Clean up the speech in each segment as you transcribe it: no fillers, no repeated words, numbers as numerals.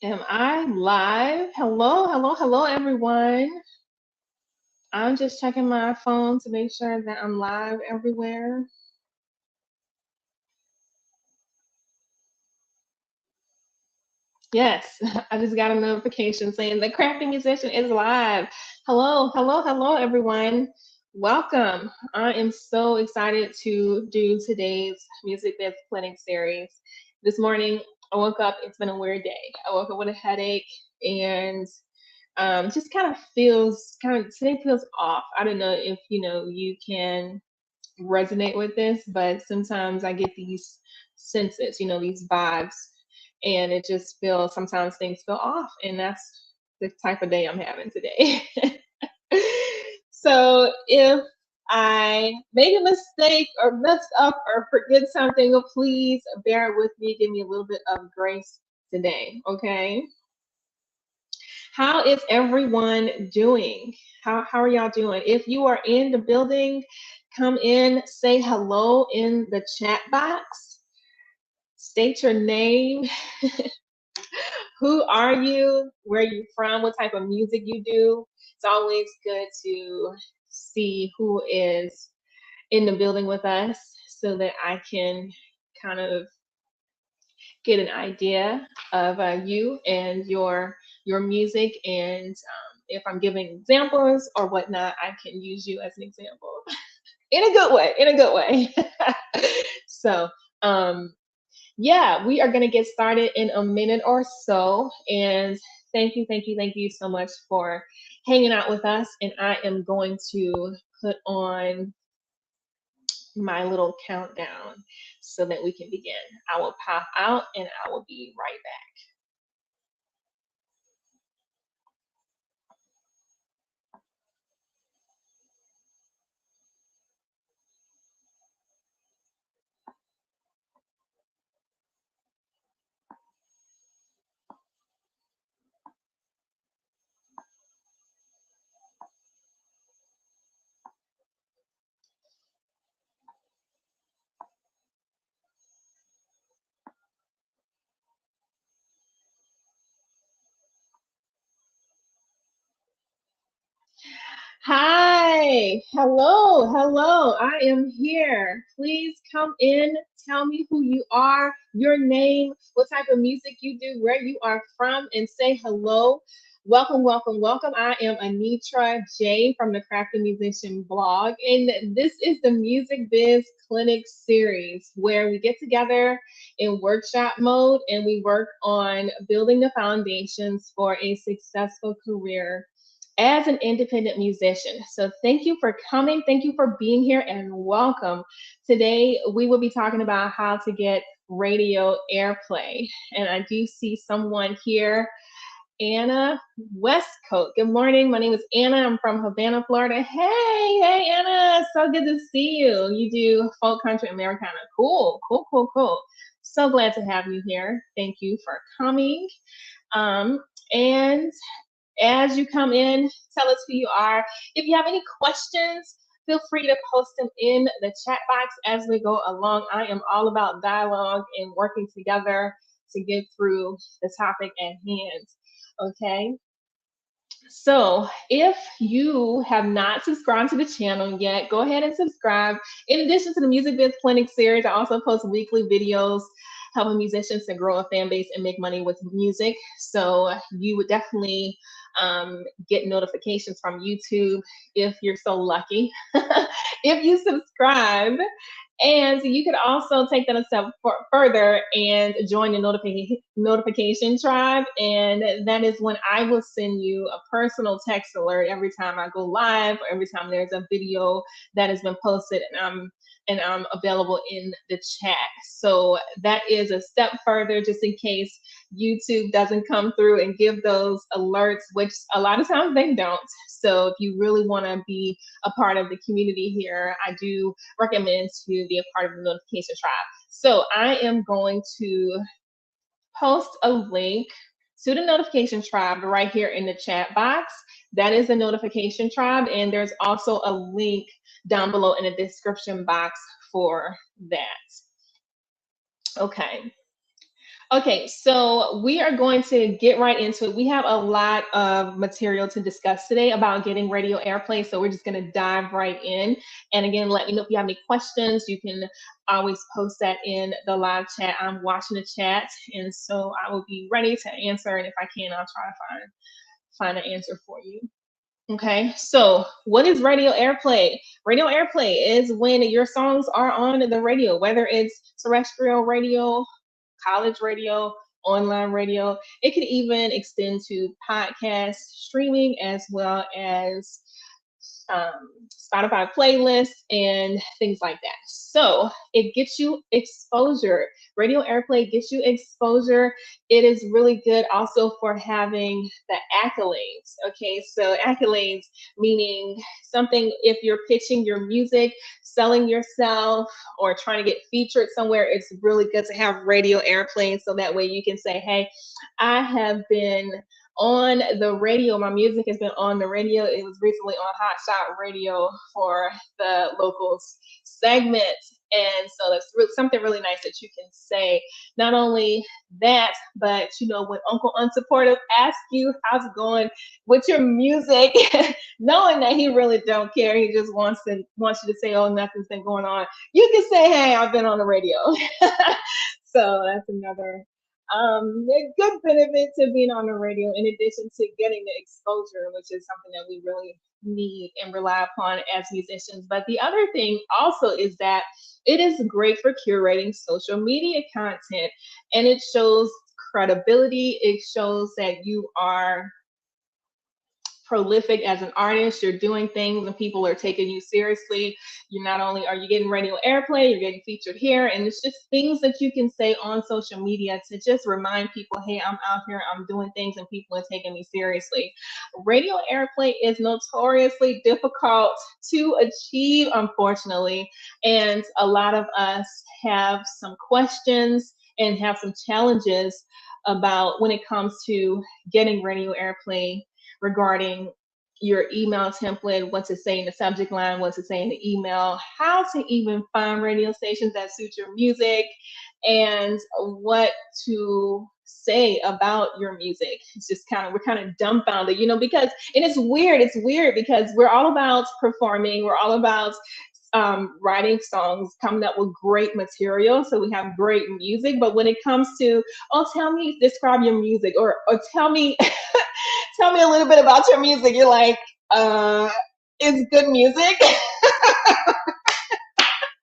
Am I live? Hello, hello, hello, everyone. I'm just checking my phone to make sure that I'm live everywhere. Yes, I just got a notification saying the crafting musician is live. Hello, hello, hello, everyone. Welcome. I am so excited to do today's Music Biz Clinic series. This morning, I woke up, it's been a weird day. I woke up with a headache and just kind of feels today feels off. I don't know if you can resonate with this, but sometimes I get these senses, these vibes, and it just feels sometimes things feel off, and that's the type of day I'm having today. So if I make a mistake or mess up or forget something, please bear with me. Give me a little bit of grace today, okay? How is everyone doing? How are y'all doing? If you are in the building, come in, say hello in the chat box, state your name, who are you, where you from, what type of music you do. It's always good to see who is in the building with us so that I can kind of get an idea of you and your music, and if I'm giving examples or whatnot, I can use you as an example in a good way, in a good way. So yeah, we are going to get started in a minute or so, and thank you so much for hanging out with us, and I am going to put on my little countdown so that we can begin. I will pop out and I will be right back. Hi, hello, hello. I am here. Please come in. Tell me who you are, your name, what type of music you do, where you are from, and say hello. Welcome, welcome, welcome. I am Anitra J from the Crafty Musician blog, and this is the Music Biz Clinic series where we get together in workshop mode and we work on building the foundations for a successful career as an independent musician. So thank you for coming. Thank you for being here and welcome. Today we will be talking about how to get radio airplay. And I do see someone here, Anna Westcote. Good morning. My name is Anna. I'm from Havana, Florida. Hey, Anna. So good to see you. You do folk country Americana. Cool, cool, cool, cool. So glad to have you here. Thank you for coming. And as you come in, tell us who you are. If you have any questions, feel free to post them in the chat box as we go along. I am all about dialogue and working together to get through the topic at hand. Okay. So, if you have not subscribed to the channel yet, go ahead and subscribe. In addition to the Music Biz Clinic series, I also post weekly videos helping musicians to grow a fan base and make money with music. So, you would definitely get notifications from YouTube if you're so lucky. If you subscribe, and you could also take that a step further and join the notification tribe. And that is when I will send you a personal text alert every time I go live or every time there's a video that has been posted and I'm available in the chat. So that is a step further just in case YouTube doesn't come through and give those alerts, which a lot of times they don't. So if you really want to be a part of the community here, I do recommend to be a part of the notification tribe. So I am going to post a link to the notification tribe right here in the chat box. That is the notification tribe, and there's also a link down below in the description box for that. Okay. Okay, so we are going to get right into it. We have a lot of material to discuss today about getting radio airplay, so we're just going to dive right in. And again, let me know if you have any questions. You can always post that in the live chat. I'm watching the chat, and so I will be ready to answer. And if I can, I'll try to find an answer for you. Okay, so what is radio airplay? Radio airplay is when your songs are on the radio, whether it's terrestrial radio, college radio, online radio. It could even extend to podcast streaming as well as Spotify playlists and things like that. So it gets you exposure. Radio airplay gets you exposure. It is really good also for having the accolades. Okay, so accolades meaning something if you're pitching your music, selling yourself, or trying to get featured somewhere, it's really good to have radio airplay so that way you can say, hey, I have been on the radio. My music has been on the radio. It was recently on Hot Shot Radio for the locals segment. And so that's something really nice that you can say. Not only that, but you know, when Uncle Unsupportive asks you how's it going with your music, knowing that he really don't care, he just wants you to say, oh, nothing's been going on. You can say, hey, I've been on the radio. So that's another a good benefit to being on the radio, in addition to getting the exposure, which is something that we really need and rely upon as musicians. But the other thing also is that it is great for curating social media content, and it shows credibility. It shows that you are prolific as an artist. You're doing things and people are taking you seriously. You not only are you getting radio airplay, you're getting featured here, and it's just things that you can say on social media to just remind people, hey, I'm out here, I'm doing things, and people are taking me seriously. Radio airplay is notoriously difficult to achieve, unfortunately, and a lot of us have some questions and have some challenges about when it comes to getting radio airplay regarding your email template, what to say in the subject line, what to say in the email, how to even find radio stations that suit your music, and what to say about your music. It's just we're kind of dumbfounded, you know, because, and it's weird because we're all about performing, we're all about writing songs, coming up with great material, so we have great music. But when it comes to, oh, tell me, describe your music, or tell me tell me a little bit about your music, you're like, it's good music.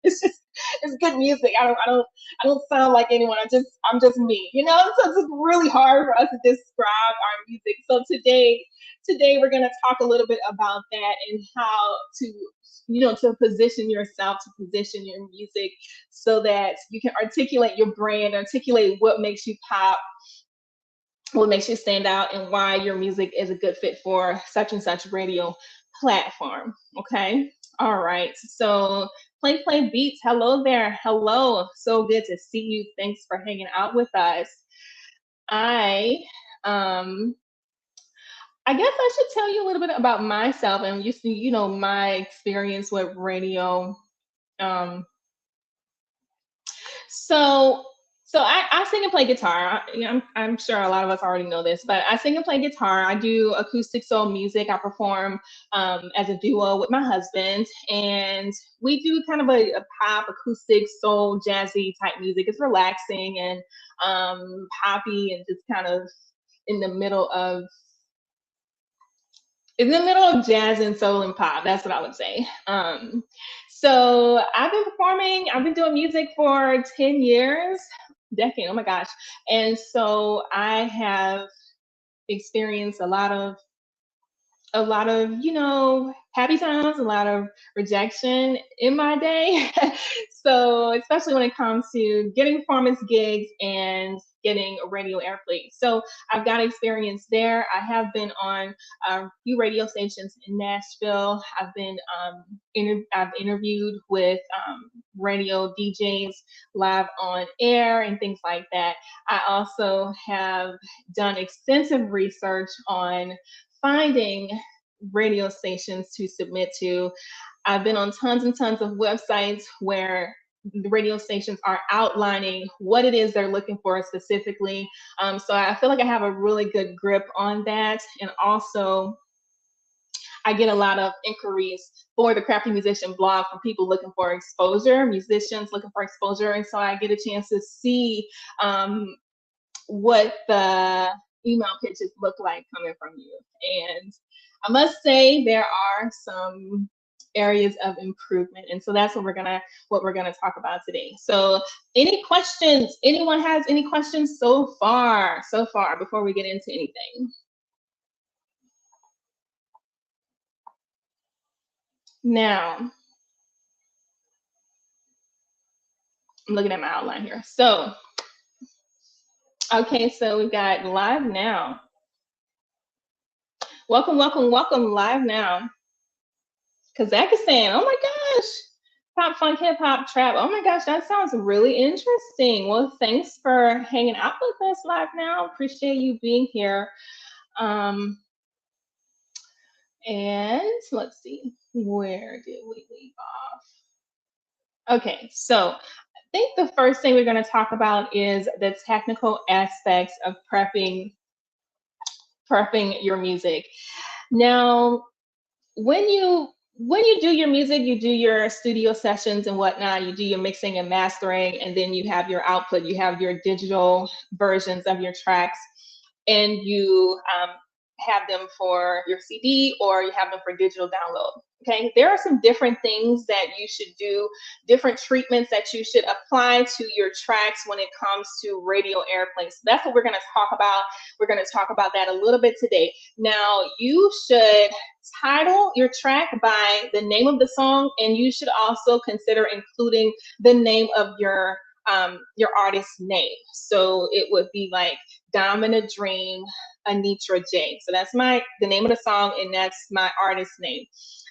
It's good music. I don't sound like anyone. I'm just me, you know. So it's really hard for us to describe our music. So today we're gonna talk a little bit about that and how to, you know, to position yourself, to position your music so that you can articulate your brand, articulate what makes you pop, what makes you stand out, and why your music is a good fit for such and such radio platform. Okay. All right. So play beats. Hello there. Hello. So good to see you. Thanks for hanging out with us. I um I guess I should tell you a little bit about myself and you know, my experience with radio. Um So, so I sing and play guitar. I'm sure a lot of us already know this, but I sing and play guitar. I do acoustic soul music. I perform as a duo with my husband, and we do kind of a pop, acoustic, soul, jazzy type music. It's relaxing and poppy, and just kind of in the middle of jazz and soul and pop. That's what I would say. So I've been performing, I've been doing music for 10 years, decade, oh my gosh. And so I have experienced a lot of, you know, happy times, a lot of rejection in my day. So, especially when it comes to getting performance gigs and getting a radio airplay. So, I've got experience there. I have been on a few radio stations in Nashville. I've been I've interviewed with radio DJs live on air and things like that. I also have done extensive research on finding radio stations to submit to. I've been on tons and tons of websites where the radio stations are outlining what it is they're looking for specifically. So I feel like I have a really good grip on that. And also, I get a lot of inquiries for the Crafty Musician blog from people looking for exposure, musicians looking for exposure. And so I get a chance to see what the email pitches look like coming from you. And I must say there are some areas of improvement, and so that's what we're gonna talk about today. So any questions? Anyone has any questions so far before we get into anything? Now, I'm looking at my outline here. So, okay, so we've got live now. Welcome, welcome, welcome, live now. Kazakhstan, oh my gosh. Pop, funk, hip hop, trap. Oh my gosh, that sounds really interesting. Well, thanks for hanging out with us live now. Appreciate you being here. And let's see, where did we leave off? Okay, so I think the first thing we're going to talk about is the technical aspects of prepping your music. Now, when you do your music, you do your studio sessions and whatnot, you do your mixing and mastering, and then you have your output, you have your digital versions of your tracks, and you have them for your CD or you have them for digital download. Okay, there are some different things that you should do, different treatments that you should apply to your tracks when it comes to radio airplay. So that's what we're going to talk about. We're going to talk about that a little bit today. Now, you should title your track by the name of the song, and you should also consider including the name of your artist's name. So it would be like Dominant Dream, Anitra J. So that's the name of the song, and that's my artist's name.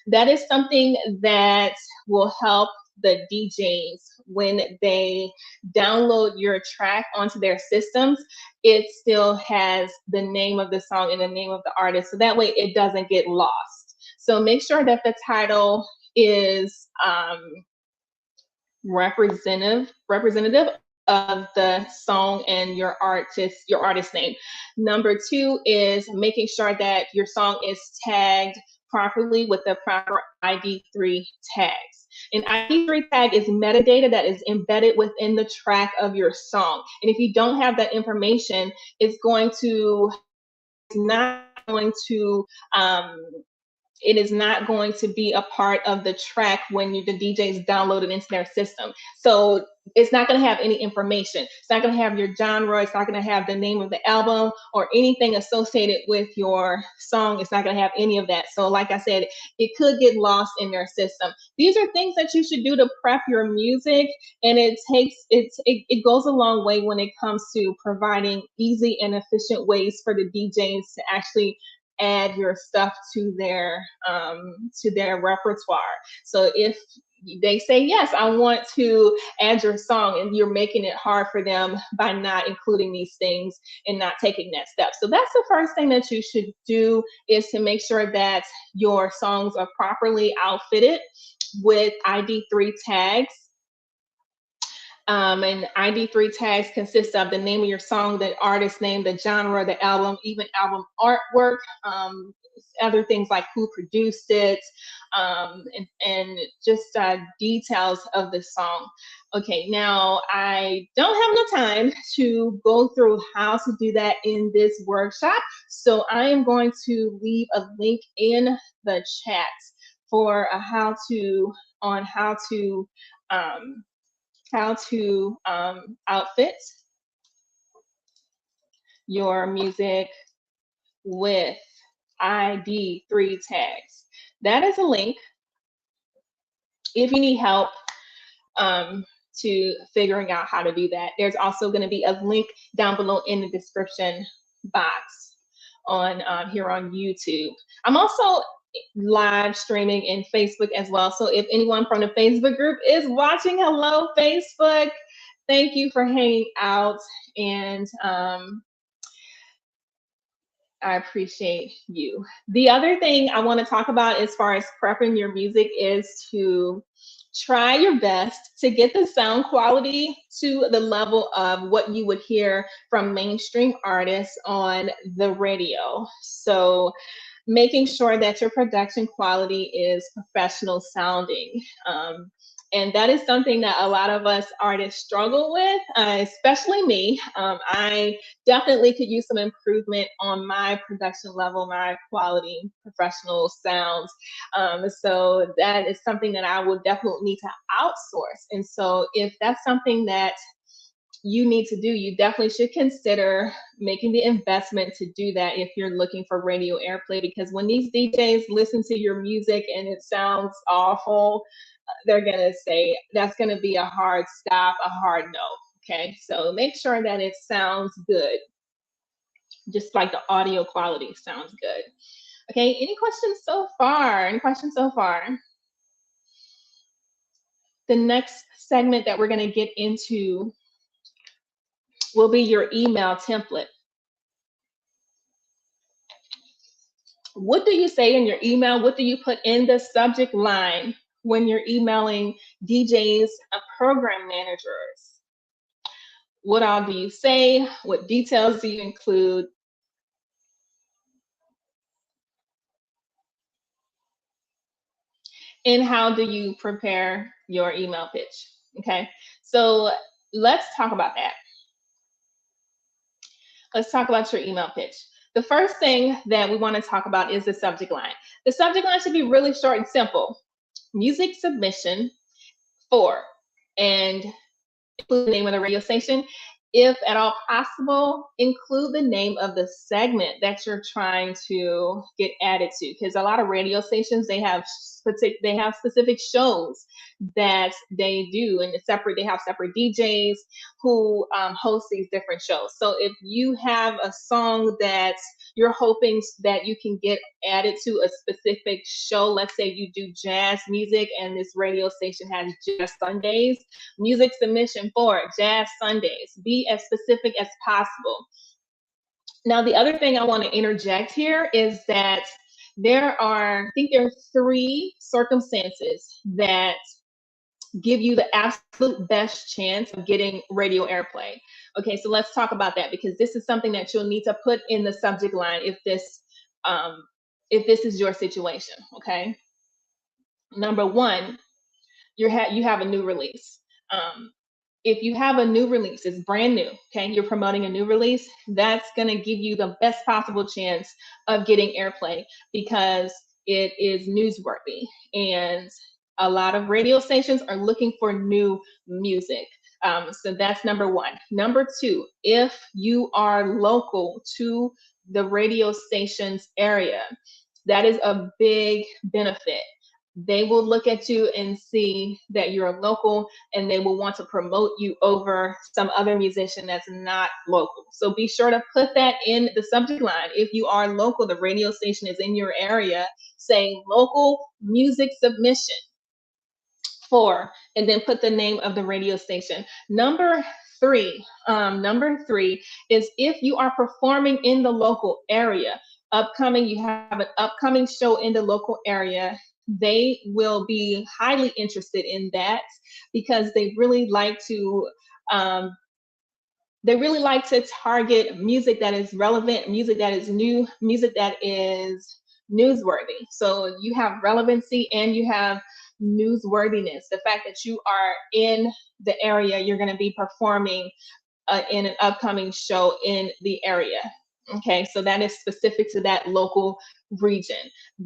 That is something that will help the DJs when they download your track onto their systems. It still has the name of the song and the name of the artist, so that way it doesn't get lost. So make sure that the title is representative of the song and your artist name. Number 2 is making sure that your song is tagged properly with the proper ID3 tags. An ID3 tag is metadata that is embedded within the track of your song. And if you don't have that information, it is not going to be a part of the track when the DJs download it into their system. So it's not going to have any information. It's not going to have your genre. It's not going to have the name of the album or anything associated with your song. It's not going to have any of that. So like I said, it could get lost in their system. These are things that you should do to prep your music, and it goes a long way when it comes to providing easy and efficient ways for the DJs to actually add your stuff to their repertoire. So if they say, yes, I want to add your song, and you're making it hard for them by not including these things and not taking that step. So that's the first thing that you should do, is to make sure that your songs are properly outfitted with ID3 tags. And ID3 tags consist of the name of your song, the artist name, the genre, the album, even album artwork, other things like who produced it, and just details of the song. Okay, now I don't have enough time to go through how to do that in this workshop, so I am going to leave a link in the chat for how to outfit your music with ID3 tags. That is a link if you need help to figuring out how to do that. There's also going to be a link down below in the description box on here on YouTube. I'm also live streaming in Facebook as well. So if anyone from the Facebook group is watching, hello Facebook. Thank you for hanging out, and I appreciate you. The other thing I want to talk about as far as prepping your music is to try your best to get the sound quality to the level of what you would hear from mainstream artists on the radio. So making sure that your production quality is professional sounding. And that is something that a lot of us artists struggle with, especially me. I definitely could use some improvement on my production level, my quality, professional sounds. So that is something that I would definitely need to outsource. And so if that's something that you need to do, you definitely should consider making the investment to do that if you're looking for radio airplay, because when these DJs listen to your music and it sounds awful, they're going to say that's going to be a hard stop, a hard no. Okay, so make sure that it sounds good, just like the audio quality sounds good. Okay, any questions so far? Any questions so far? The next segment that we're going to get into will be your email template. What do you say in your email? What do you put in the subject line when you're emailing DJs and program managers? What all do you say? What details do you include? And how do you prepare your email pitch? Okay, so let's talk about that. Let's talk about your email pitch. The first thing that we want to talk about is the subject line. The subject line should be really short and simple. Music submission for, and include the name of the radio station. If at all possible, include the name of the segment that you're trying to get added to, because a lot of radio stations, they have specific shows that they do, and they have separate DJs who host these different shows. So if you have a song that you're hoping that you can get added to a specific show, let's say you do jazz music and this radio station has Jazz Sundays, music submission for Jazz Sundays. Be as specific as possible. Now, the other thing I want to interject here is that there are 3 circumstances that give you the absolute best chance of getting radio airplay. Okay, so let's talk about that, because this is something that you'll need to put in the subject line if this is your situation. Okay, number 1, you have a new release. If you have a new release, it's brand new, okay, you're promoting a new release, that's going to give you the best possible chance of getting airplay because it is newsworthy. And a lot of radio stations are looking for new music. So that's number 1. Number 2, if you are local to the radio station's area, that is a big benefit. They will look at you and see that you're local, and they will want to promote you over some other musician that's not local. So be sure to put that in the subject line. If you are local, the radio station is in your area, say local music submission for, and then put the name of the radio station. Number 3 is if you are performing in the local area, you have an upcoming show in the local area, they will be highly interested in that because they really like to target music that is relevant, music that is new, music that is newsworthy. So you have relevancy and you have newsworthiness. The fact that you are in the area, you're going to be performing in an upcoming show in the area. Okay, so that is specific to that local region.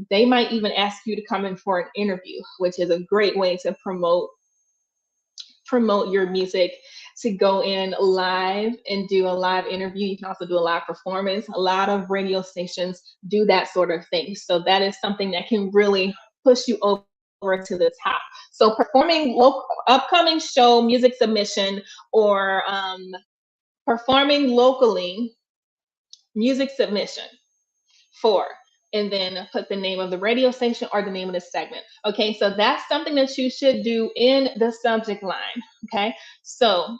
They might even ask you to come in for an interview, which is a great way to promote your music, to go in live and do a live interview. You can also do a live performance. A lot of radio stations do that sort of thing. So that is something that can really push you over to the top. So performing upcoming show, music submission, or performing locally, music submission for, and then put the name of the radio station or the name of the segment. Okay, so that's something that you should do in the subject line. Okay, so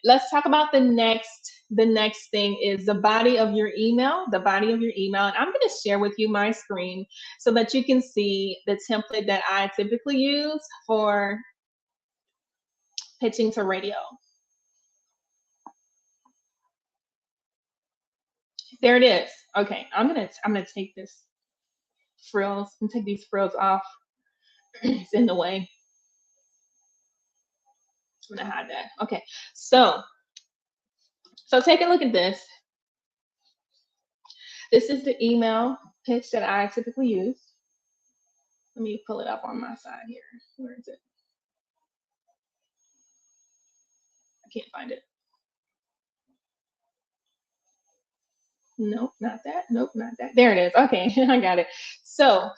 let's talk about the next The next thing is the body of your email, the body of your email. And I'm going to share with you my screen so that you can see the template that I typically use for pitching to radio. There it is. Okay, I'm gonna take this frills and take these frills off. It's in the way. I'm gonna hide that. Okay, so take a look at this. This is the email pitch that I typically use. Let me pull it up on my side here. Where is it? I can't find it. Nope, not that. Nope, not that. There it is. Okay, I got it. So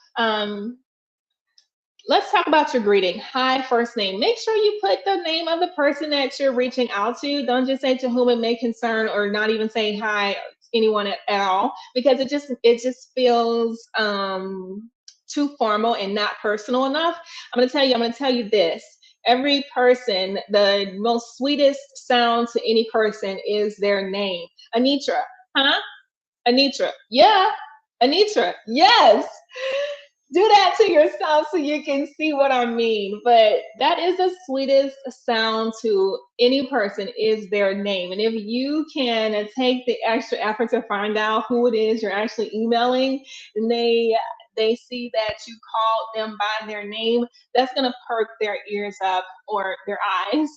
let's talk about your greeting. Hi, first name. Make sure you put the name of the person that you're reaching out to. Don't just say to whom it may concern, or not even say hi anyone at all, because it just feels too formal and not personal enough. I'm gonna tell you this. Every person, the most sweetest sound to any person is their name. Anitra, huh? Anitra, yeah. Anitra, yes. Do that to yourself so you can see what I mean. But that is the sweetest sound to any person is their name. And if you can take the extra effort to find out who it is you're actually emailing, and they see that you called them by their name, that's gonna perk their ears up, or their eyes,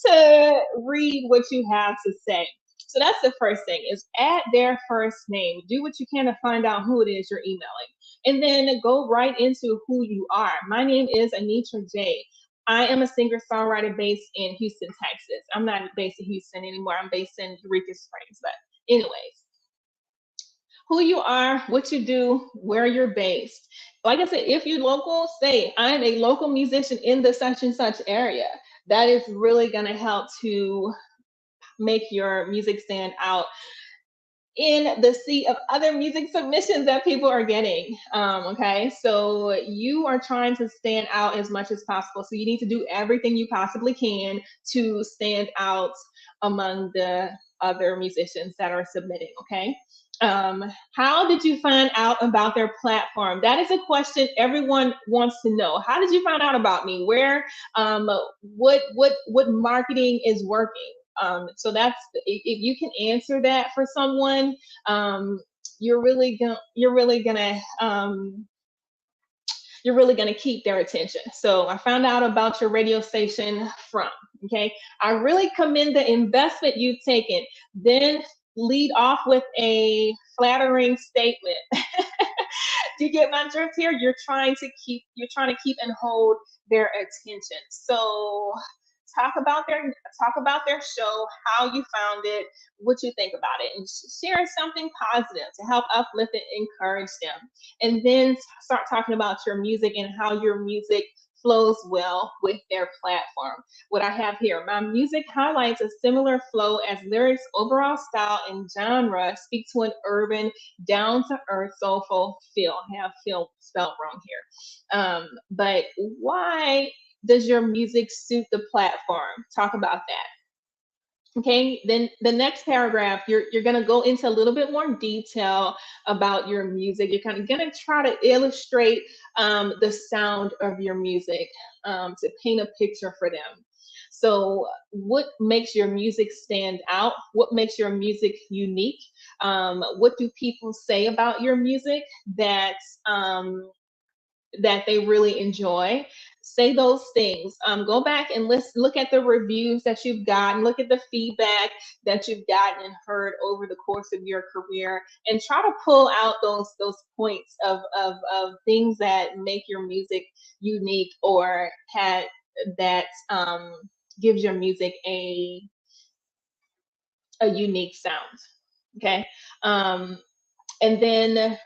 to read what you have to say. So that's the first thing, is add their first name. Do what you can to find out who it is you're emailing. And then go right into who you are. My name is Anitra J. I am a singer-songwriter based in Houston, Texas. I'm not based in Houston anymore. I'm based in Eureka Springs. But anyways, who you are, what you do, where you're based. Like I said, if you're local, say, I'm a local musician in the such and such area. That is really gonna help to make your music stand out in the sea of other music submissions that people are getting. Okay, so you are trying to stand out as much as possible. So you need to do everything you possibly can to stand out among the other musicians that are submitting. Okay. How did you find out about their platform? That is a question everyone wants to know. How did you find out about me? Where, what marketing is working? So that's, if you can answer that for someone, you're really gonna keep their attention. So I found out about your radio station from, okay? I really commend the investment you've taken. Then lead off with a flattering statement. Do you get my drift here? You're trying to keep and hold their attention. So talk about their show, how you found it, what you think about it, and share something positive to help uplift and encourage them. And then start talking about your music and how your music flows well with their platform. What I have here, my music highlights a similar flow as lyrics, overall style and genre speak to an urban, down-to-earth, soulful feel. I have feel spelled wrong here. But why does your music suit the platform? Talk about that. Okay, then the next paragraph, you're gonna go into a little bit more detail about your music. You're kind of gonna try to illustrate the sound of your music, to paint a picture for them. So what makes your music stand out? What makes your music unique? What do people say about your music that that they really enjoy? Say those things. Go back and look at the reviews that you've gotten, look at the feedback that you've gotten and heard over the course of your career, and try to pull out those points of things that make your music unique, or that gives your music a unique sound. Okay. And then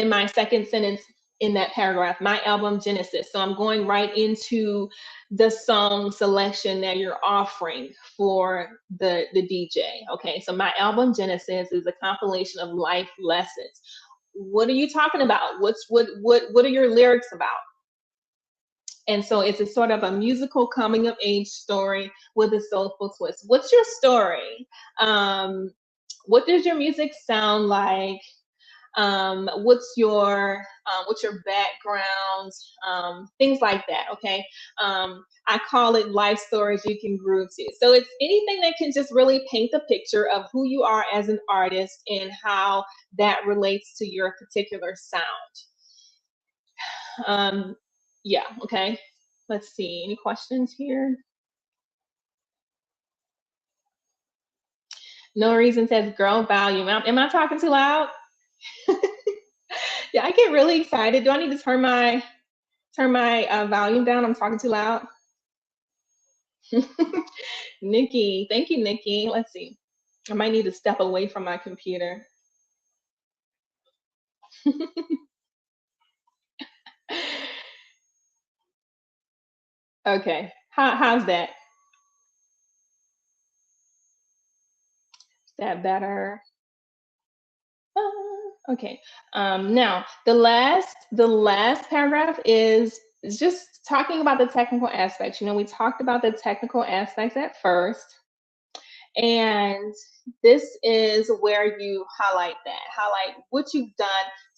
my second sentence in that paragraph, my album Genesis. So I'm going right into the song selection that you're offering for the DJ. Okay, so my album Genesis is a compilation of life lessons. What are you talking about? What are your lyrics about? And so it's a sort of a musical coming of age story with a soulful twist. What's your story? What does your music sound like? What's your background? Things like that. Okay. I call it life stories you can groove to. So it's anything that can just really paint the picture of who you are as an artist and how that relates to your particular sound. Yeah. Okay. Let's see. Any questions here? No reason says girl volume. Am I talking too loud? Yeah, I get really excited. Do I need to turn my volume down? I'm talking too loud. Nikki, thank you, Nikki. Let's see. I might need to step away from my computer. Okay. How's that? Is that better? Okay. Now the last paragraph is just talking about the technical aspects. We talked about the technical aspects at first, and this is where you highlight what you've done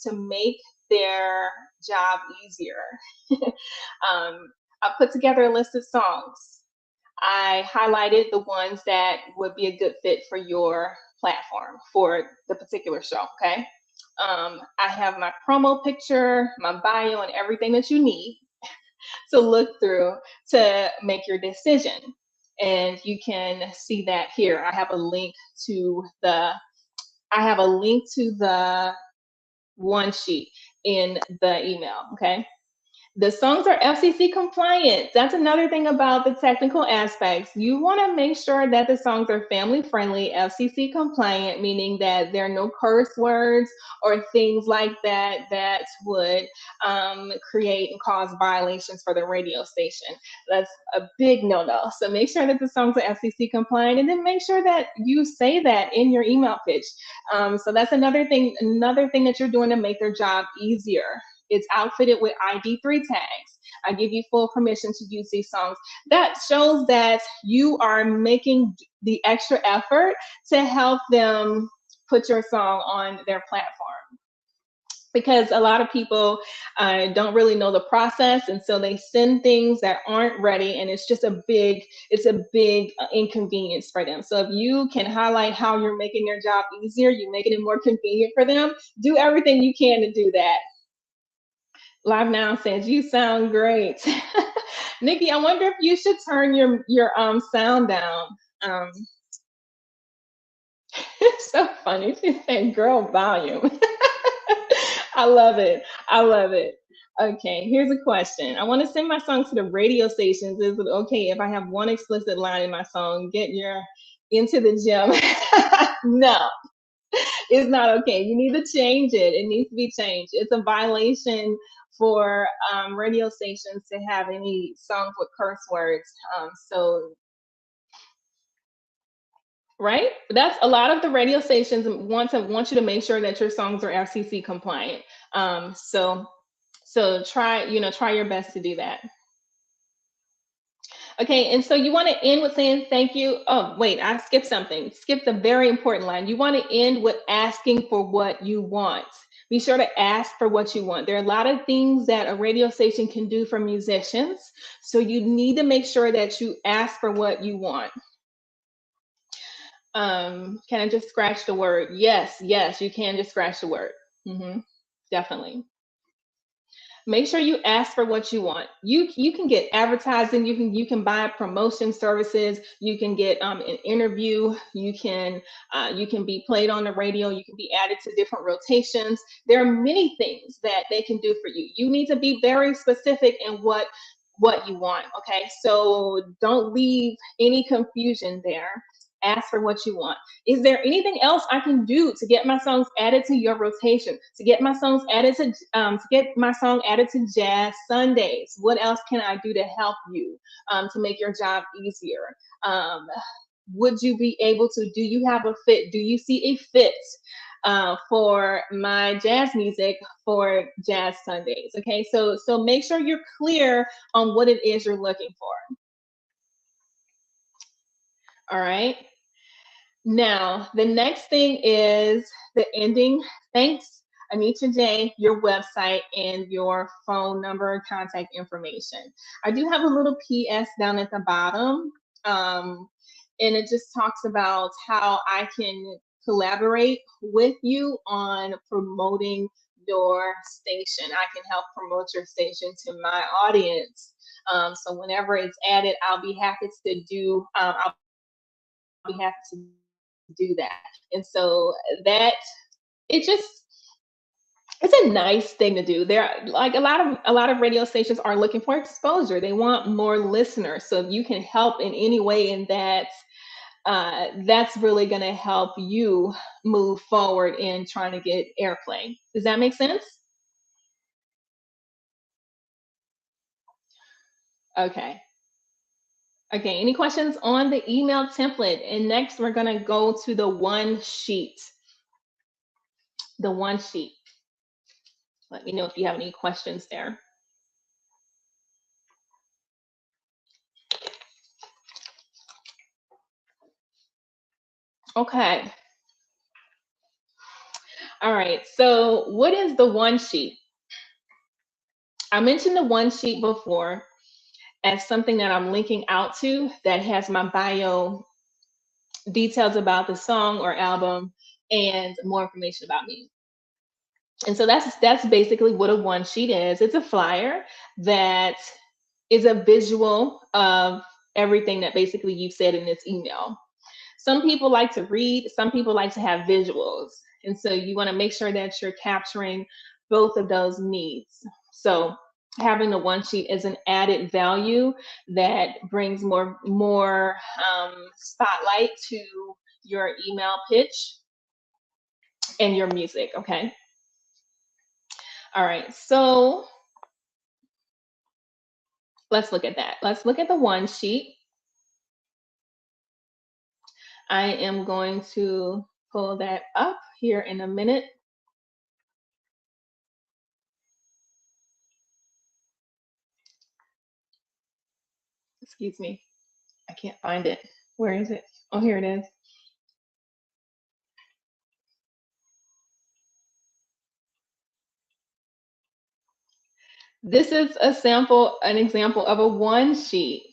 to make their job easier. I put together a list of songs. I highlighted the ones that would be a good fit for your platform for the particular show. Okay. I have my promo picture, my bio, and everything that you need to look through to make your decision. And you can see that here. I have a link to the one sheet in the email. Okay. The songs are FCC compliant. That's another thing about the technical aspects. You want to make sure that the songs are family friendly, FCC compliant, meaning that there are no curse words or things like that that would create and cause violations for the radio station. That's a big no-no. So make sure that the songs are FCC compliant, and then make sure that you say that in your email pitch. So that's another thing that you're doing to make their job easier. It's outfitted with ID3 tags. I give you full permission to use these songs. That shows that you are making the extra effort to help them put your song on their platform. Because a lot of people don't really know the process, and so they send things that aren't ready, and it's a big inconvenience for them. So if you can highlight how you're making their job easier, you're making it more convenient for them, do everything you can to do that. Live Now says you sound great. Nikki, I wonder if you should turn your sound down. It's so funny. She said girl volume. I love it. I love it. Okay, here's a question. I want to send my song to the radio stations. Is it okay if I have one explicit line in my song? Get your into the gym. No, it's not okay. You need to change it. It needs to be changed. It's a violation for radio stations to have any songs with curse words. So, right? That's a lot of the radio stations want you to make sure that your songs are FCC compliant. So try your best to do that. Okay, and so you want to end with saying thank you. Oh, wait, I skipped something. Skipped a very important line. You want to end with asking for what you want. Be sure to ask for what you want. There are a lot of things that a radio station can do for musicians, so you need to make sure that you ask for what you want. Can I just scratch the word? Yes, you can just scratch the word. Definitely. Make sure you ask for what you want. You can get advertising. You can buy promotion services. You can get an interview. You can be played on the radio. You can be added to different rotations. There are many things that they can do for you. You need to be very specific in what you want. Okay, so don't leave any confusion there. Ask for what you want. Is there anything else I can do to get my songs added to your rotation? To get my songs added to get my song added to Jazz Sundays? What else can I do to help you to make your job easier? Would you be able to? Do you have a fit? Do you see a fit for my jazz music for Jazz Sundays. Okay, so make sure you're clear on what it is you're looking for. All right. Now, the next thing is the ending. Thanks, Anitra J, your website and your phone number, contact information. I do have a little PS down at the bottom, and it just talks about how I can collaborate with you on promoting your station. I can help promote your station to my audience. So whenever it's added, I'll be happy to do. I'll be happy to do that. And so that it just it's a nice thing to do. There like a lot of radio stations are looking for exposure. They want more listeners. So if you can help in any way in that, that's really going to help you move forward in trying to get airplay. Does that make sense? Okay. Okay, any questions on the email template? And next we're going to go to the one sheet. The one sheet. Let me know if you have any questions there. Okay. All right. So what is the one sheet? I mentioned the one sheet before as something that I'm linking out to that has my bio, details about the song or album, and more information about me. And so that's basically what a one sheet is. It's a flyer that is a visual of everything that basically you've said in this email. Some people like to read, some people like to have visuals. And so you want to make sure that you're capturing both of those needs. So having the one sheet is an added value that brings more spotlight to your email pitch and your music. Okay. All right. So let's look at that. Let's look at the one sheet. I am going to pull that up here in a minute. Excuse me. I can't find it. Where is it? Oh, here it is. This is an example of a one sheet.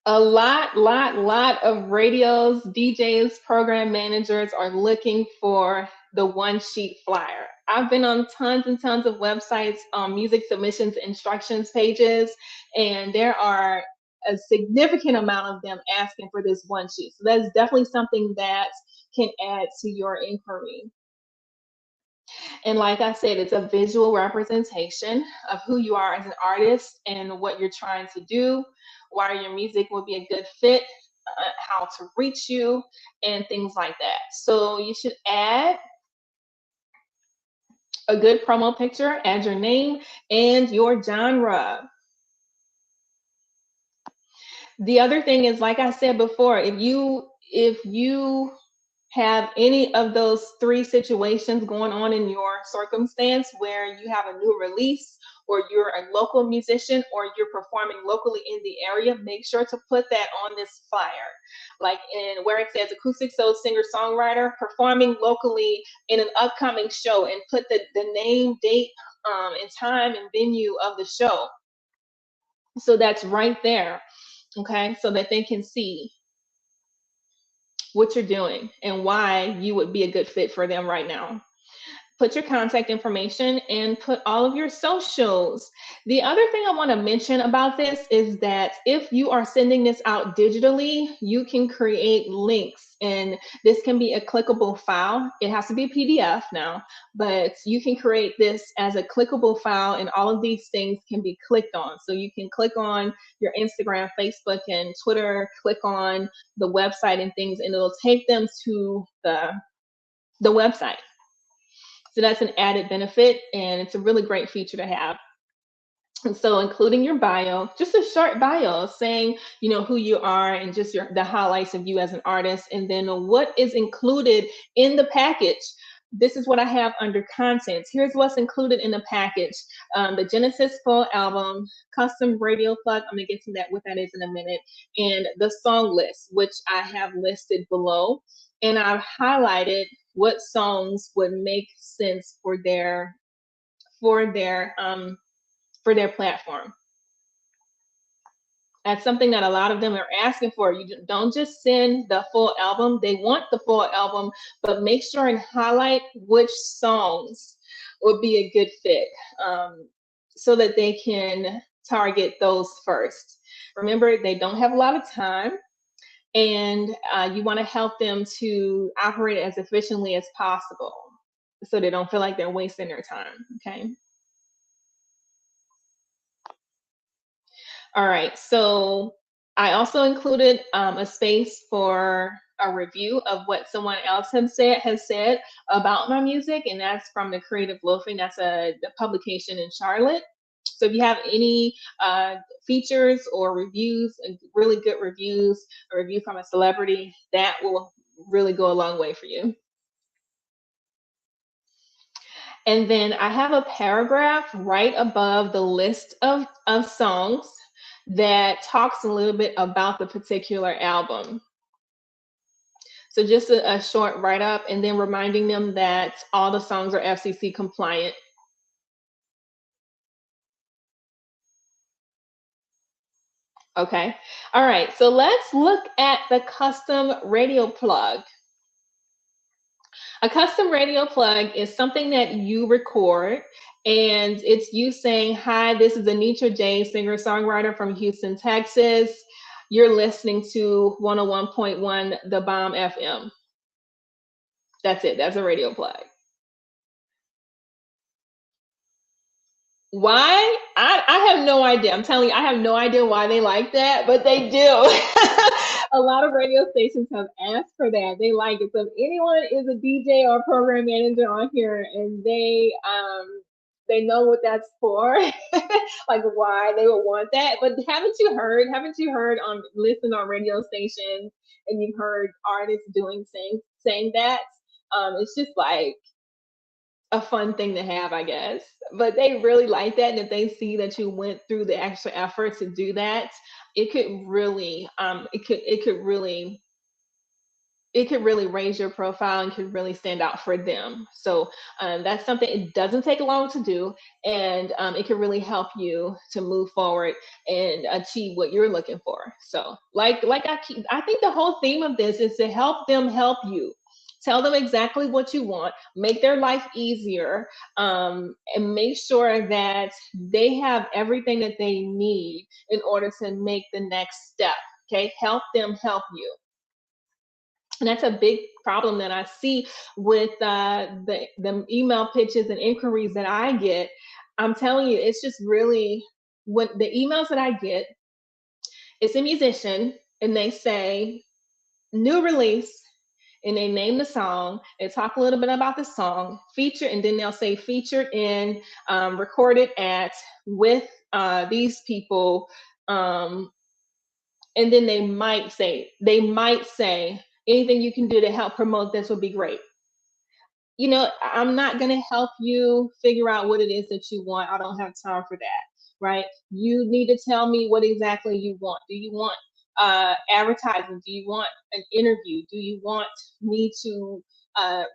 A lot of radios, DJs, program managers are looking for the one sheet flyer. I've been on tons and tons of websites, music submissions instructions pages, and there are a significant amount of them asking for this one sheet. So that's definitely something that can add to your inquiry. And like I said, it's a visual representation of who you are as an artist and what you're trying to do, why your music would be a good fit, how to reach you, and things like that. So you should add a good promo picture, add your name and your genre. The other thing is, like I said before, if you have any of those three situations going on in your circumstance where you have a new release or you're a local musician or you're performing locally in the area, make sure to put that on this flyer. Like in where it says acoustic soul singer songwriter performing locally in an upcoming show, and put the name, date, and time and venue of the show. So that's right there. Okay, so that they can see what you're doing and why you would be a good fit for them right now. Put your contact information and put all of your socials. The other thing I want to mention about this is that if you are sending this out digitally, you can create links, and this can be a clickable file. It has to be a PDF now, but you can create this as a clickable file, and all of these things can be clicked on. So you can click on your Instagram, Facebook, and Twitter, click on the website and things, and it'll take them to the website. So that's an added benefit, and it's a really great feature to have. And so including your bio, just a short bio saying, who you are and just the highlights of you as an artist, and then what is included in the package. This is what I have under contents. Here's what's included in the package. The Genesis full album, custom radio plug. I'm gonna get to that, what that is in a minute. And the song list, which I have listed below. And I've highlighted what songs would make sense for their for their um, for their platform. That's something that a lot of them are asking for. You don't just send the full album. They want the full album, but make sure and highlight which songs would be a good fit, so that they can target those first. Remember, they don't have a lot of time, and you want to help them to operate as efficiently as possible so they don't feel like they're wasting their time. Okay. All right, so I also included a space for a review of what someone else has said about my music, and that's from the Creative Loafing. That's the publication in Charlotte. So if you have any features or reviews, really good reviews, a review from a celebrity, that will really go a long way for you. And then I have a paragraph right above the list of songs that talks a little bit about the particular album. So just a short write up, and then reminding them that all the songs are FCC compliant. Okay. All right. So let's look at the custom radio plug. A custom radio plug is something that you record, and it's you saying, "Hi, this is Anitra J, singer songwriter from Houston, Texas. You're listening to 101.1 The Bomb FM." That's it. That's a radio plug. Why? I have no idea. I'm telling you, I have no idea why they like that, but they do. A lot of radio stations have asked for that. They like it. So if anyone is a DJ or program manager on here and they know what that's for, like why they would want that. But haven't you heard on listen on radio stations, and you've heard artists saying that? It's just like a fun thing to have, I guess. But they really like that, and if they see that you went through the extra effort to do that, it could really, it could really raise your profile and could really stand out for them. So that's something. It doesn't take long to do, and it can really help you to move forward and achieve what you're looking for. So, I think the whole theme of this is to help them help you. Tell them exactly what you want, make their life easier, and make sure that they have everything that they need in order to make the next step. Okay, help them help you. And that's a big problem that I see with the email pitches and inquiries that I get. I'm telling you, it's just really, when the emails that I get, it's a musician and they say new release, and they name the song. They talk a little bit about the song, feature, and then they'll say featured in, recorded at, with these people, um, and then they might say anything you can do to help promote this would be great. I'm not going to help you figure out what it is that you want. I don't have time for that, right? You need to tell me what exactly you want. Do you want advertising? Do you want an interview? Do you want me to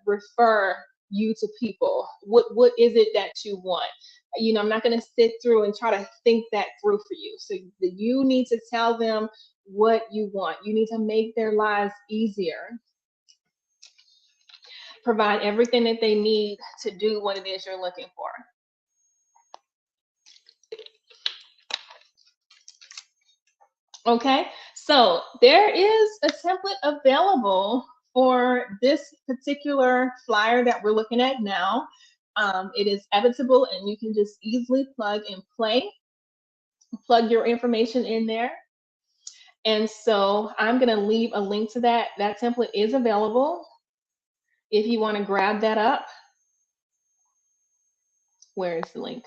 refer you to people? What is it that you want? I'm not going to sit through and try to think that through for you. So you need to tell them what you want. You need to make their lives easier, provide everything that they need to do what it is you're looking for. Okay, so there is a template available for this particular flyer that we're looking at now. It is editable, and you can just easily plug your information in there. And so I'm going to leave a link to that. That template is available if you want to grab that up. Where is the link?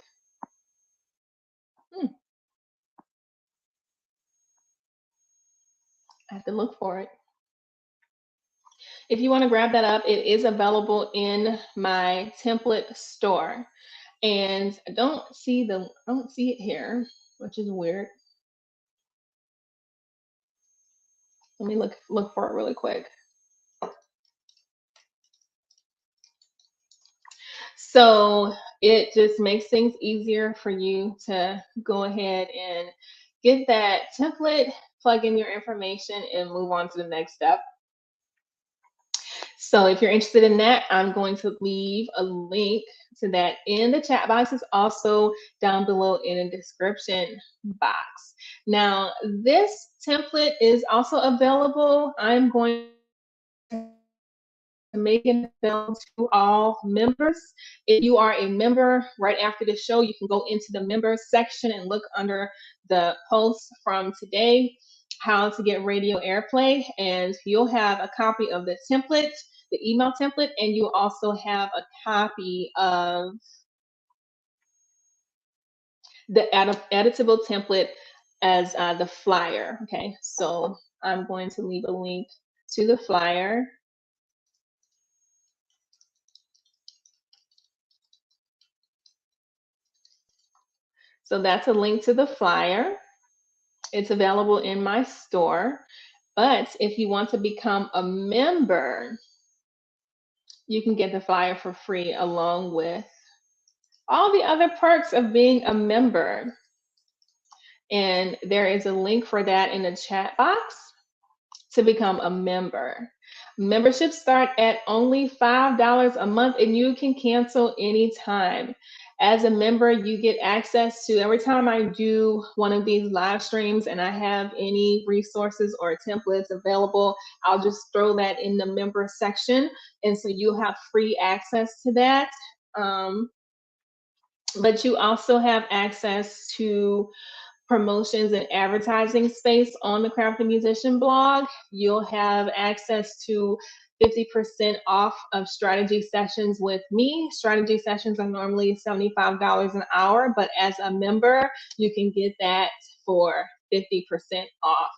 have to look for it. If you want to grab that up, it is available in my template store. And I don't see it here, which is weird. Let me look for it really quick. So it just makes things easier for you to go ahead and get that template, plug in your information, and move on to the next step. So if you're interested in that, I'm going to leave a link to that in the chat box. It's also down below in the description box. Now, this template is also available. I'm going to make it available to all members. If you are a member, right after the show, you can go into the members section and look under the post from today, how to get radio airplay, and you'll have a copy of the template, the email template, and you also have a copy of the editable template as the flyer. Okay, so I'm going to leave a link to the flyer. So that's a link to the flyer. It's available in my store. But if you want to become a member, you can get the flyer for free along with all the other perks of being a member. And there is a link for that in the chat box to become a member. Memberships start at only $5 a month and you can cancel anytime. As a member, you get access to, every time I do one of these live streams and I have any resources or templates available, I'll just throw that in the member section. And so you'll have free access to that. But you also have access to promotions and advertising space on the Craft the Musician blog. You'll have access to 50% off of strategy sessions with me. Strategy sessions are normally $75 an hour, but as a member, you can get that for 50% off.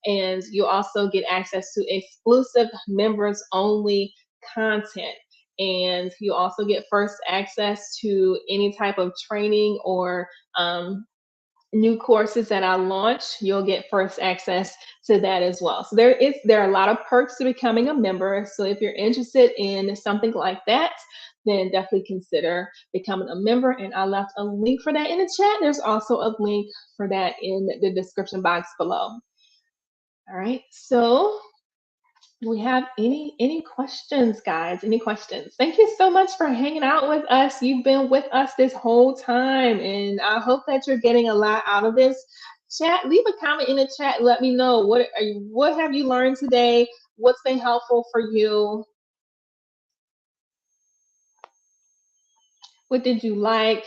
And you also get access to exclusive members only content. And you also get first access to any type of training or new courses that I launch. You'll get first access to that as well. So there are a lot of perks to becoming a member. So if you're interested in something like that, then definitely consider becoming a member. And I left a link for that in the chat. There's also a link for that in the description box below. All right, so do we have any questions, guys? Any questions? Thank you so much for hanging out with us. You've been with us this whole time, and I hope that you're getting a lot out of this. Chat, leave a comment in the chat. Let me know what have you learned today? What's been helpful for you? What did you like?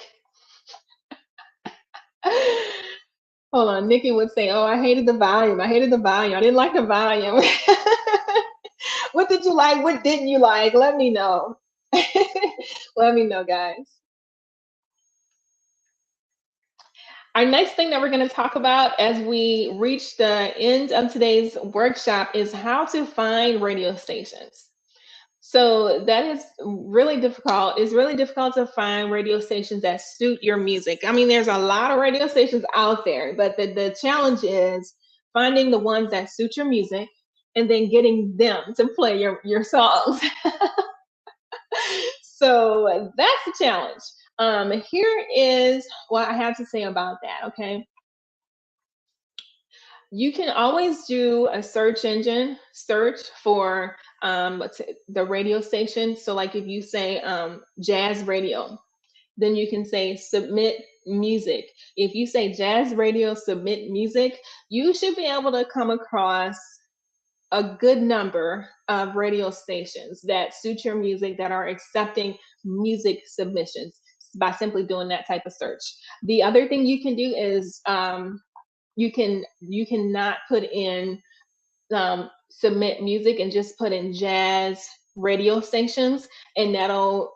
Hold on, Nikki would say, "Oh, I hated the volume. I hated the volume. I didn't like the volume." What did you like? What didn't you like? Let me know. Let me know, guys. Our next thing that we're going to talk about as we reach the end of today's workshop is how to find radio stations. So that is really difficult. It's really difficult to find radio stations that suit your music. I mean, there's a lot of radio stations out there, but the challenge is finding the ones that suit your music and then getting them to play your songs. So that's the challenge. Here is what I have to say about that, okay? You can always do a search engine search for the radio station. So like if you say jazz radio, then you can say submit music. If you say jazz radio submit music, you should be able to come across a good number of radio stations that suit your music that are accepting music submissions by simply doing that type of search. The other thing you can do is you can not put in submit music and just put in jazz radio stations, and that'll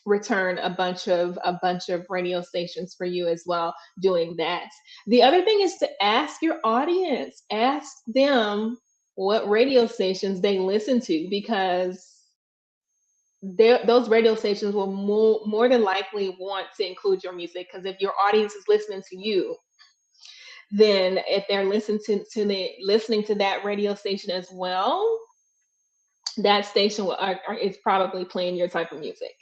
return a bunch of radio stations for you as well doing that. The other thing is to ask your audience, ask them what radio stations they listen to, because those radio stations will more than likely want to include your music, because if your audience is listening to you, then if they're listening to that radio station as well, that station is probably playing your type of music.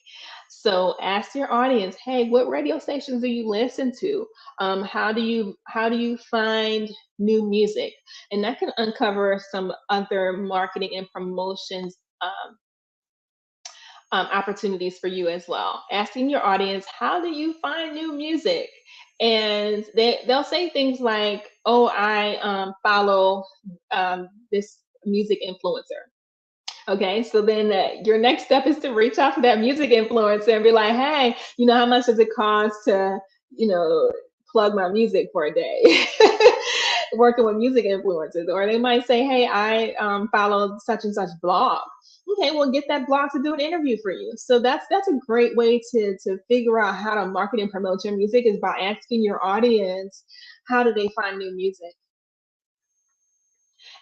So ask your audience, hey, what radio stations do you listen to? How do you find new music? And that can uncover some other marketing and promotions opportunities for you as well. Asking your audience, how do you find new music? And they'll say things like, oh, I follow this music influencer. Okay, so then your next step is to reach out to that music influencer and be like, hey, how much does it cost to, plug my music for a day? Working with music influencers. Or they might say, hey, I follow such and such blog. Okay, well, get that blog to do an interview for you. So that's a great way to figure out how to market and promote your music, is by asking your audience, how do they find new music?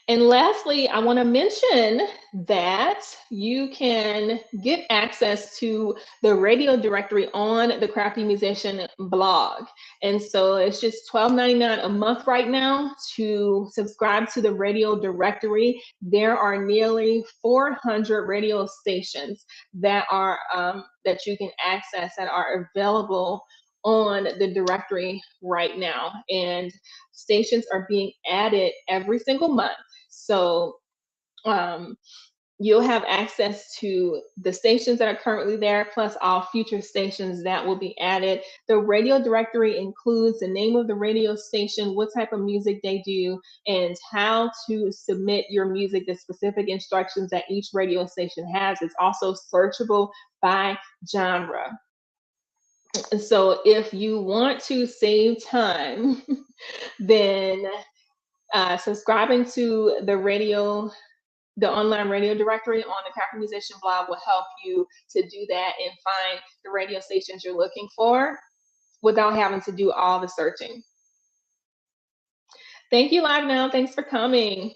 And lastly, I want to mention that you can get access to the radio directory on the Crafty Musician blog. And so it's just $12.99 a month right now to subscribe to the radio directory. There are nearly 400 radio stations that are that you can access, that are available on the directory right now. And stations are being added every single month. So you'll have access to the stations that are currently there, plus all future stations that will be added. The radio directory includes the name of the radio station, what type of music they do, and how to submit your music, the specific instructions that each radio station has. It's also searchable by genre. So if you want to save time, then subscribing to the online radio directory on the Crafty Musician blog will help you to do that and find the radio stations you're looking for without having to do all the searching. Thank you, Live Now. Thanks for coming.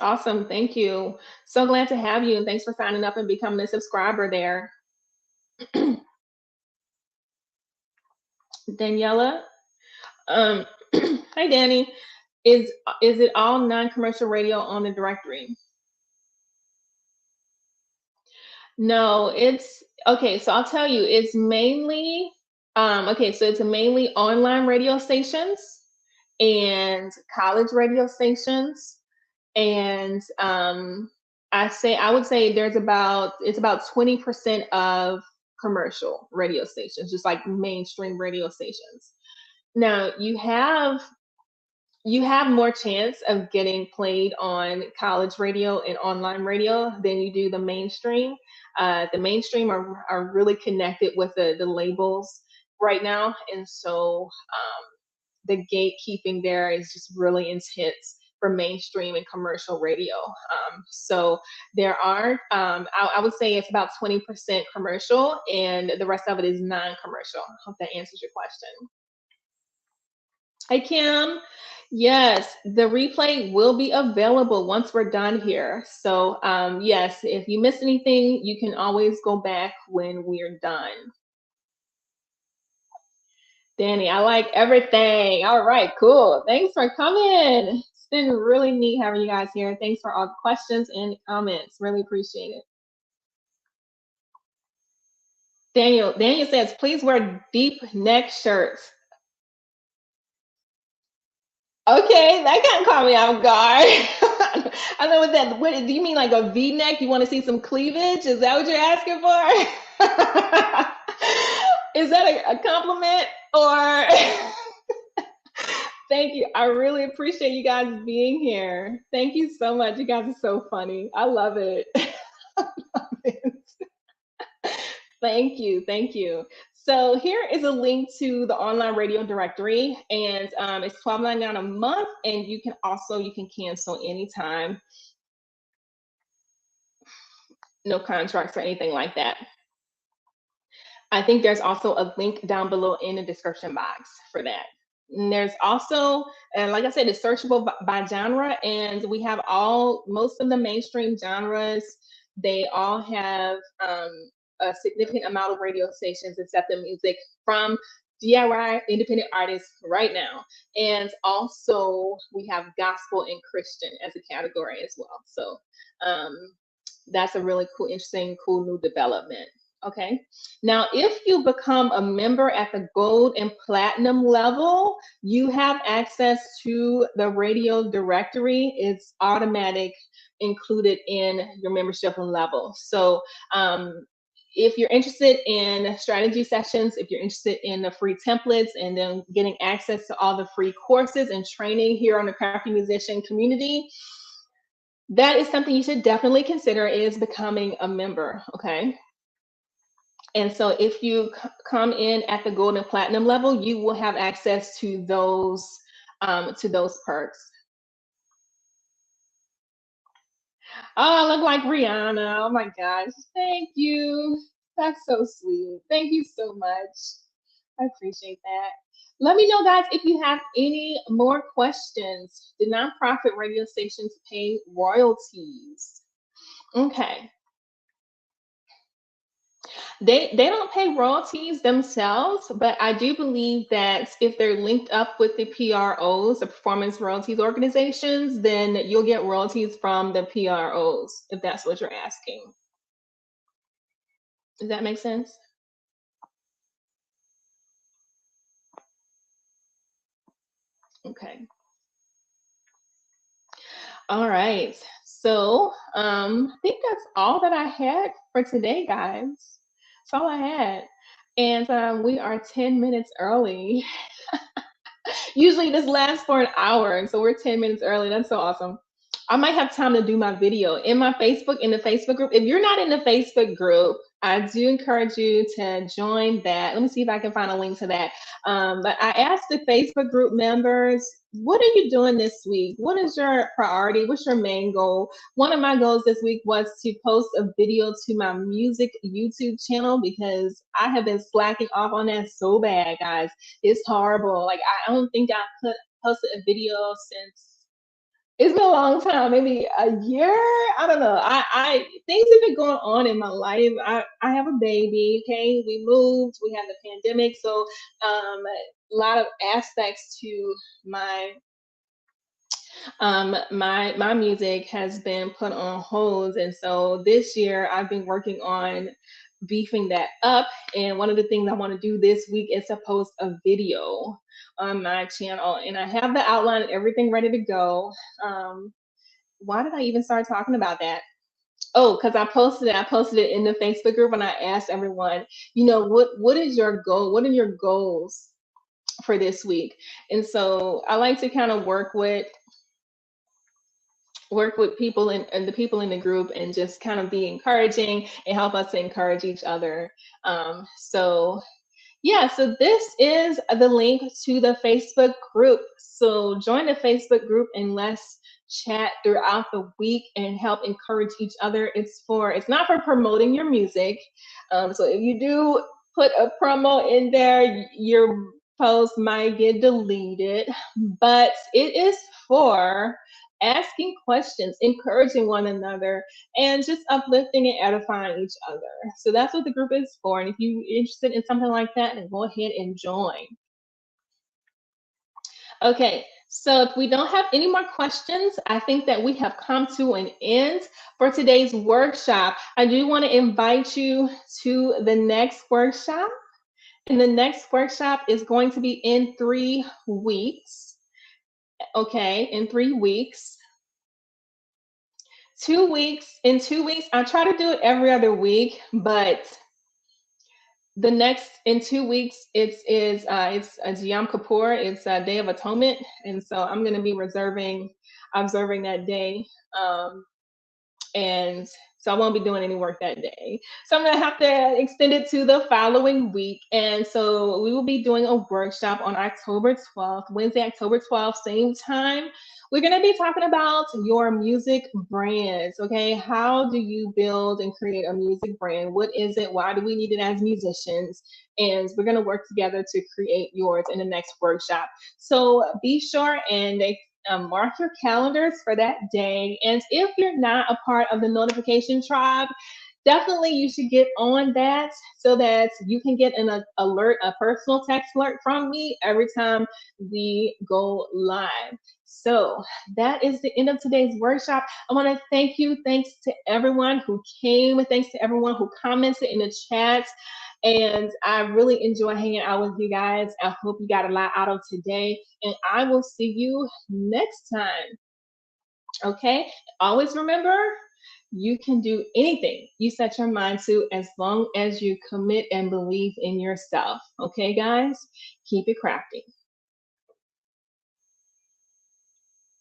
Awesome. Thank you. So glad to have you, and thanks for signing up and becoming a subscriber there. Daniela. Hi, Danny. Is it all non-commercial radio on the directory? No, it's okay. So I'll tell you, it's mainly okay. So it's mainly online radio stations and college radio stations, and I would say it's about 20% of commercial radio stations, just like mainstream radio stations. Now you have more chance of getting played on college radio and online radio than you do the mainstream. The mainstream are really connected with the labels right now, and so the gatekeeping there is just really intense for mainstream and commercial radio. So there are, I would say it's about 20% commercial, and the rest of it is non-commercial. I hope that answers your question. Hi, Kim. Yes, the replay will be available once we're done here. So yes, if you missed anything, you can always go back when we're done. Danny, I like everything. All right, cool. Thanks for coming. It's been really neat having you guys here. Thanks for all the questions and comments. Really appreciate it. Daniel says, please wear deep neck shirts. Okay, that kind of caught me off guard. I know what do you mean, like a V-neck? You want to see some cleavage? Is that what you're asking for? Is that a compliment or? Thank you. I really appreciate you guys being here. Thank you so much. You guys are so funny. I love it. I love it. Thank you. Thank you. So here is a link to the online radio directory, and it's $12.99 a month, and you can cancel anytime. No contracts or anything like that. I think there's also a link down below in the description box for that. And there's also, and like I said, it's searchable by genre, and we have most of the mainstream genres. They all have a significant amount of radio stations accepting music from DIY independent artists right now. And also we have gospel and Christian as a category as well. So um, that's a really cool, interesting, cool new development. Okay. Now, if you become a member at the gold and platinum level, you have access to the radio directory. It's automatic included in your membership level. So if you're interested in strategy sessions, if you're interested in the free templates and then getting access to all the free courses and training here on the Crafty Musician community, that is something you should definitely consider is becoming a member, okay? And so if you come in at the gold and platinum level, you will have access to those perks. Oh, I look like Rihanna. Oh my gosh. Thank you. That's so sweet. Thank you so much. I appreciate that. Let me know, guys, if you have any more questions. Do nonprofit radio stations pay royalties? Okay. They don't pay royalties themselves, but I do believe that if they're linked up with the PROs, the performance royalties organizations, then you'll get royalties from the PROs, if that's what you're asking. Does that make sense? Okay. All right. So I think that's all that I had for today, guys. That's all I had. And we are 10 minutes early. Usually this lasts for an hour, and so we're 10 minutes early. That's so awesome. I might have time to do my video in the Facebook group. If you're not in the Facebook group, I do encourage you to join that. Let me see if I can find a link to that. But I asked the Facebook group members, what are you doing this week? What is your priority? What's your main goal? One of my goals this week was to post a video to my music YouTube channel because I have been slacking off on that so bad, guys. It's horrible. Like I don't think I posted a video since it's been a long time, maybe a year. I don't know. I things have been going on in my life. I have a baby. Okay, we moved. We had the pandemic, so a lot of aspects to my my music has been put on hold, and so this year I've been working on beefing that up. And one of the things I want to do this week is to post a video on my channel, and I have the outline and everything ready to go. Why did I even start talking about that? Oh, because I posted it in the Facebook group, and I asked everyone, what is your goal? What are your goals for this week? And so I like to kind of work with people and the people in the group and just kind of be encouraging and help us to encourage each other. So yeah, so this is the link to the Facebook group. So join the Facebook group and let's chat throughout the week and help encourage each other. It's not for promoting your music. So if you do put a promo in there, your post might get deleted, but it is for asking questions, encouraging one another, and just uplifting and edifying each other. So that's what the group is for. And if you're interested in something like that, then go ahead and join. Okay, so if we don't have any more questions, I think that we have come to an end for today's workshop. I do want to invite you to the next workshop. And the next workshop is going to be in 3 weeks. Okay, in 3 weeks. 2 weeks. In 2 weeks, I try to do it every other week, but the next in 2 weeks it's Yom Kippur. It's a Day of Atonement, and so I'm going to be observing that day, and so I won't be doing any work that day. So I'm going to have to extend it to the following week, and so we will be doing a workshop on October 12th, Wednesday, October 12th, same time. We're going to be talking about your music brands, okay? How do you build and create a music brand? What is it? Why do we need it as musicians? And we're going to work together to create yours in the next workshop. So be sure and mark your calendars for that day. And if you're not a part of the notification tribe, definitely you should get on that so that you can get an alert, a personal text alert from me every time we go live. So that is the end of today's workshop. I want to thank you. Thanks to everyone who came. Thanks to everyone who commented in the chat. And I really enjoy hanging out with you guys. I hope you got a lot out of today. And I will see you next time. Okay? Always remember, you can do anything you set your mind to as long as you commit and believe in yourself. Okay, guys? Keep it crafty.